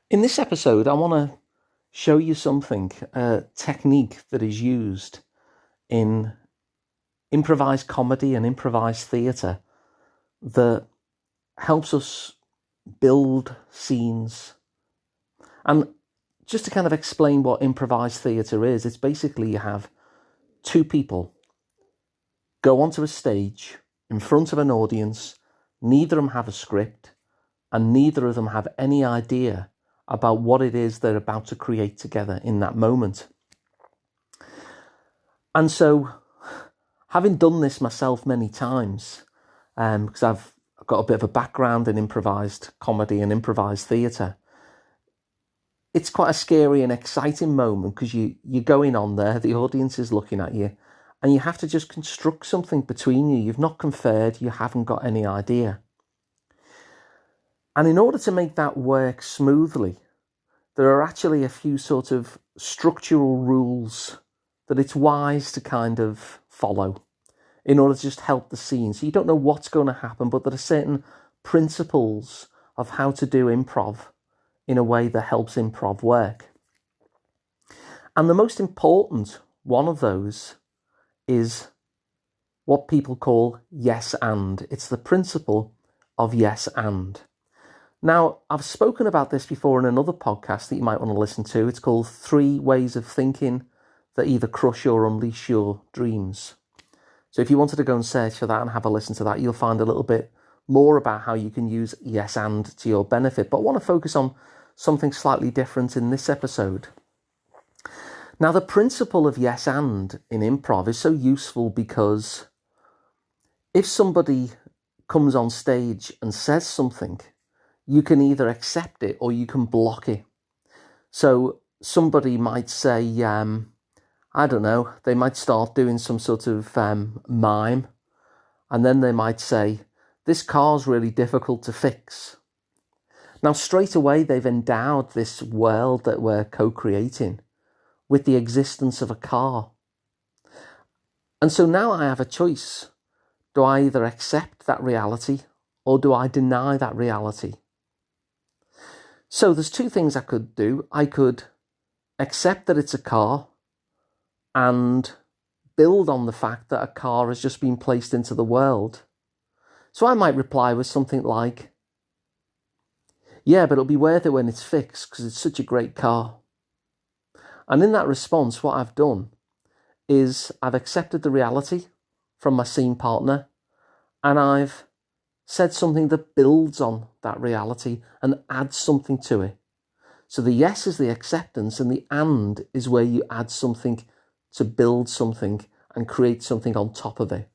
In this episode, I want to show you something, a technique that is used in improvised comedy and improvised theatre that helps us build scenes. And just to kind of explain what improvised theatre is, it's basically you have two people go onto a stage in front of an audience, neither of them have a script, and neither of them have any idea about what it is they're about to create together in that moment. And so, having done this myself many times, because I've got a bit of a background in improvised comedy and improvised theatre, it's quite a scary and exciting moment because you're going on there, the audience is looking at you, and you have to just construct something between you. You've not conferred, you haven't got any idea. And in order to make that work smoothly, there are actually a few sort of structural rules that it's wise to kind of follow in order to just help the scene. So you don't know what's going to happen, but there are certain principles of how to do improv in a way that helps improv work. And the most important one of those is what people call yes and. It's the principle of yes and. Now, I've spoken about this before in another podcast that you might want to listen to. It's called 3 Ways of Thinking That Either Crush or Unleash Your Dreams. So if you wanted to go and search for that and have a listen to that, you'll find a little bit more about how you can use yes and to your benefit. But I want to focus on something slightly different in this episode. Now, the principle of yes and in improv is so useful because if somebody comes on stage and says something, you can either accept it or you can block it. So somebody might say, I don't know, they might start doing some sort of mime, and then they might say, this car's really difficult to fix. Now, straight away, they've endowed this world that we're co-creating with the existence of a car. And so now I have a choice. Do I either accept that reality or do I deny that reality? So there's 2 things I could do. I could accept that it's a car and build on the fact that a car has just been placed into the world. So I might reply with something like, yeah, but it'll be worth it when it's fixed because it's such a great car. And in that response, what I've done is I've accepted the reality from my scene partner and I've said something that builds on that reality and adds something to it. So the yes is the acceptance and the and is where you add something to build something and create something on top of it.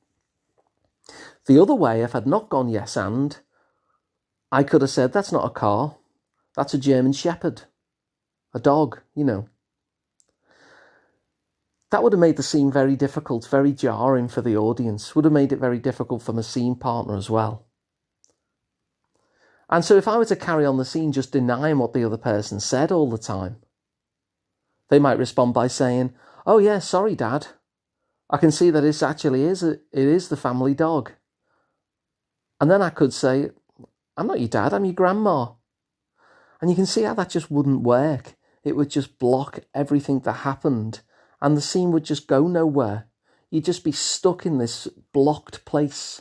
The other way, if I'd not gone yes and, I could have said, that's not a car, that's a German Shepherd, a dog, That would have made the scene very difficult, very jarring for the audience, would have made it very difficult for my scene partner as well. And so if I were to carry on the scene just denying what the other person said all the time, they might respond by saying, oh yeah, sorry Dad, I can see that it is the family dog. And then I could say, I'm not your dad, I'm your grandma. And you can see how that just wouldn't work. It would just block everything that happened and the scene would just go nowhere. You'd just be stuck in this blocked place.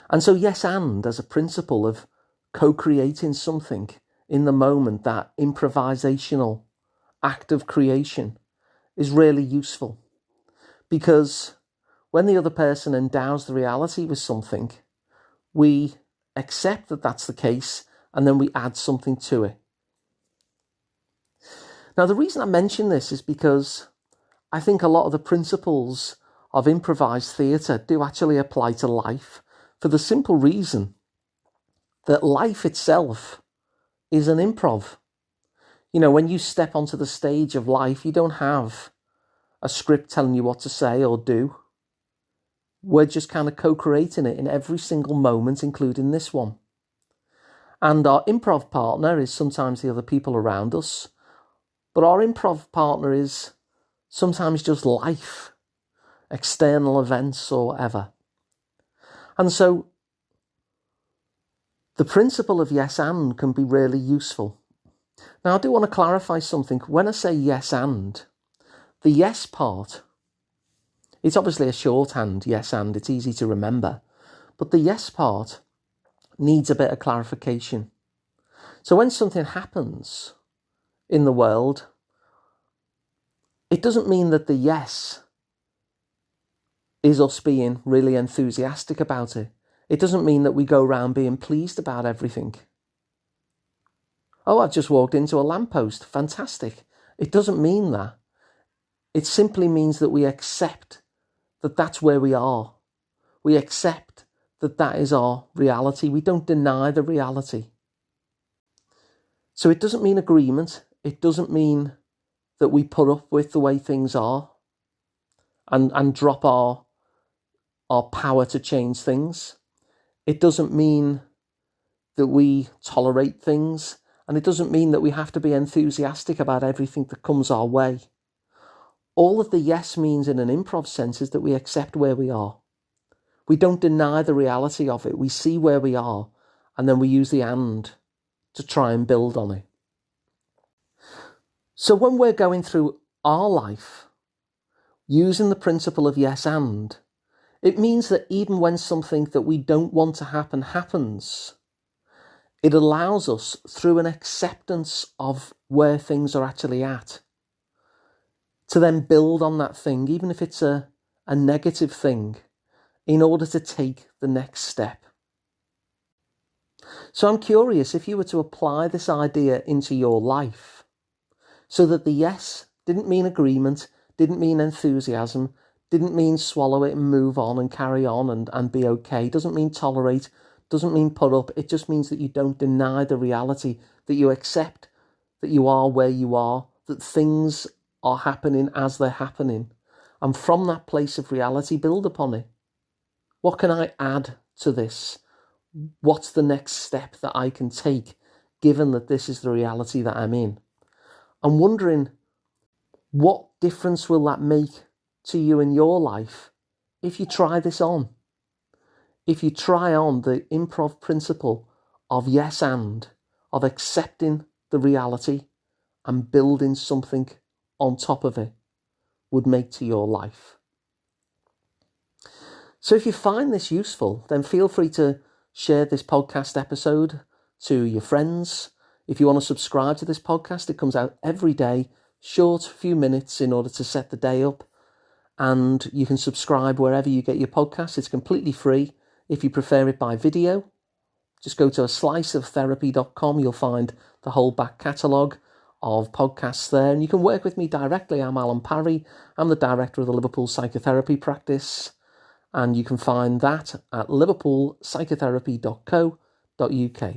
And so yes and, as a principle of co-creating something in the moment, that improvisational act of creation is really useful. Because when the other person endows the reality with something, we accept that that's the case and then we add something to it. Now, the reason I mention this is because I think a lot of the principles of improvised theatre do actually apply to life, for the simple reason that life itself is an improv. When you step onto the stage of life, you don't have a script telling you what to say or do. We're just kind of co-creating it in every single moment, including this one. And our improv partner is sometimes the other people around us, but our improv partner is sometimes just life, external events or whatever. And so The principle of yes and can be really useful. Now, I do want to clarify something. When I say yes and, the yes part, it's obviously a shorthand, yes and, it's easy to remember. But the yes part needs a bit of clarification. So when something happens in the world, it doesn't mean that the yes is us being really enthusiastic about it. It doesn't mean that we go around being pleased about everything. Oh, I've just walked into a lamppost. Fantastic. It doesn't mean that. It simply means that we accept that that's where we are. We accept that that is our reality. We don't deny the reality. So it doesn't mean agreement. It doesn't mean that we put up with the way things are and drop our power to change things. It doesn't mean that we tolerate things. And it doesn't mean that we have to be enthusiastic about everything that comes our way. All of the yes means in an improv sense is that we accept where we are. We don't deny the reality of it. We see where we are, and then we use the and to try and build on it. So when we're going through our life, using the principle of yes and, it means that even when something that we don't want to happen happens, it allows us, through an acceptance of where things are actually at, to then build on that thing, even if it's a negative thing, in order to take the next step. So I'm curious if you were to apply this idea into your life, so that the yes didn't mean agreement, didn't mean enthusiasm, didn't mean swallow it and move on and carry on and be okay, doesn't mean tolerate, doesn't mean put up. It just means that you don't deny the reality, that you accept that you are where you are, that things are happening as they're happening. And from that place of reality, build upon it. What can I add to this? What's the next step that I can take, given that this is the reality that I'm in? I'm wondering, what difference will that make to you in your life if you try this on? If you try on the improv principle of yes and, of accepting the reality and building something on top of it, would make to your life. So if you find this useful, then feel free to share this podcast episode to your friends. If you want to subscribe to this podcast, it comes out every day, short few minutes in order to set the day up. And you can subscribe wherever you get your podcasts. It's completely free. If you prefer it by video, just go to sliceoftherapy.com. You'll find the whole back catalogue of podcasts there. And you can work with me directly. I'm Alun Parry. I'm the director of the Liverpool Psychotherapy practice. And you can find that at liverpoolpsychotherapy.co.uk.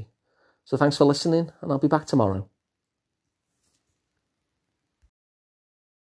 So thanks for listening, and I'll be back tomorrow.